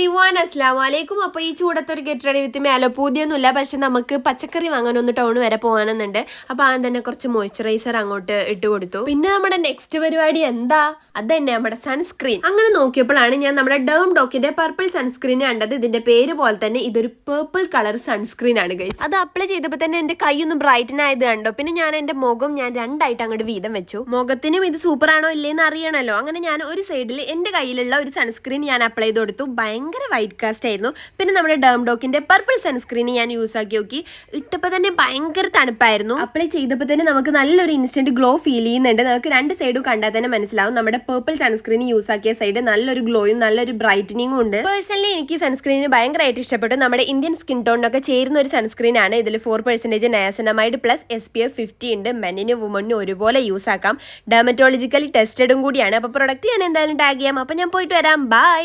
Everyone അസ്സലാമു അലൈക്കും. അപ്പോൾ ഈ ചൂടത്തൊരു ഗെറ്റ് റെഡി വിത്ത് മേലോ പൂതിയൊന്നുമില്ല, പക്ഷെ നമുക്ക് പച്ചക്കറി വാങ്ങാൻ ഒന്ന് ടൗൺ വരെ പോകാനെന്നുണ്ട്. അപ്പോൾ ആദ്യം തന്നെ കുറച്ച് മോയ്സ്ചറൈസർ അങ്ങോട്ട് ഇട്ട് കൊടുത്തു. പിന്നെ നമ്മുടെ നെക്സ്റ്റ് പരിപാടി എന്താ, അത് തന്നെ നമ്മുടെ സൺസ്ക്രീൻ. അങ്ങനെ നോക്കിയപ്പോഴാണ് ഞാൻ നമ്മുടെ ഡേം ഡോക്കിന്റെ പർപ്പിൾ സൺസ്ക്രീൻ കണ്ടത്. ഇതിന്റെ പേര് പോലെ തന്നെ ഇതൊരു പേർപ്പിൾ കളർ സൺസ്ക്രീൻ ആണ് ഗൈസ്. അത് അപ്ലൈ ചെയ്തപ്പോൾ തന്നെ എന്റെ കൈ ഒന്ന് ബ്രൈറ്റൻ ആയത് കണ്ടോ. പിന്നെ ഞാൻ എന്റെ മുഖം രണ്ടായിട്ട് അങ്ങോട്ട് വീതം വെച്ചു. മുഖത്തിനും ഇത് സൂപ്പർ ആണോ ഇല്ലേന്ന് അറിയണല്ലോ. അങ്ങനെ ഞാൻ ഒരു സൈഡിൽ എന്റെ കയ്യിലുള്ള ഒരു സൺസ്ക്രീൻ ഞാൻ അപ്ലൈ ചെയ്ത് കൊടുത്തു. ഭയങ്കര വൈറ്റ് കാസ്റ്റ് ആയിരുന്നു. പിന്നെ നമ്മുടെ ഡേം ഡോക്കിന്റെ പർപ്പിൾ സൺസ്ക്രീൻ ഞാൻ യൂസ് ആക്കി നോക്കി. ഇട്ടപ്പോൾ തന്നെ ഭയങ്കര തണുപ്പായിരുന്നു. അപ്ലൈ ചെയ്തപ്പോൾ തന്നെ നമുക്ക് നല്ലൊരു ഇൻസ്റ്റന്റ് ഗ്ലോ ഫീൽ ചെയ്യുന്നുണ്ട്. നമുക്ക് രണ്ട് സൈഡും കണ്ടാൽ തന്നെ മനസ്സിലാവും. നമ്മുടെ പർപ്പിൾ സൺസ്ക്രീൻ യൂസ് ആക്കിയ സൈഡ് നല്ലൊരു ഗ്ലോയും നല്ലൊരു ബ്രൈറ്റനിങ്ങും ഉണ്ട്. പേഴ്സണലി എനിക്ക് സൺസ്ക്രീന് ഭയങ്കരമായിട്ട് ഇഷ്ടപ്പെട്ടു. നമ്മുടെ ഇന്ത്യൻ സ്കിൻ ടോണിനൊക്കെ ചേരുന്ന ഒരു സൺസ്ക്രീൻ ആണ്. ഇതിൽ 4% നയാസിനമൈഡ് പ്ലസ് SPF 50 ഉണ്ട്. മെന്നിനും വുമണിനും ഒരുപോലെ യൂസ് ആക്കാം. ഡെർമറ്റോളജിക്കലി ടെസ്റ്റഡും കൂടിയാണ്. അപ്പോൾ പ്രൊഡക്റ്റ് ഞാൻ എന്തായാലും ടാഗ് ചെയ്യാം. അപ്പോൾ ഞാൻ പോയിട്ട് വരാം. ബൈ.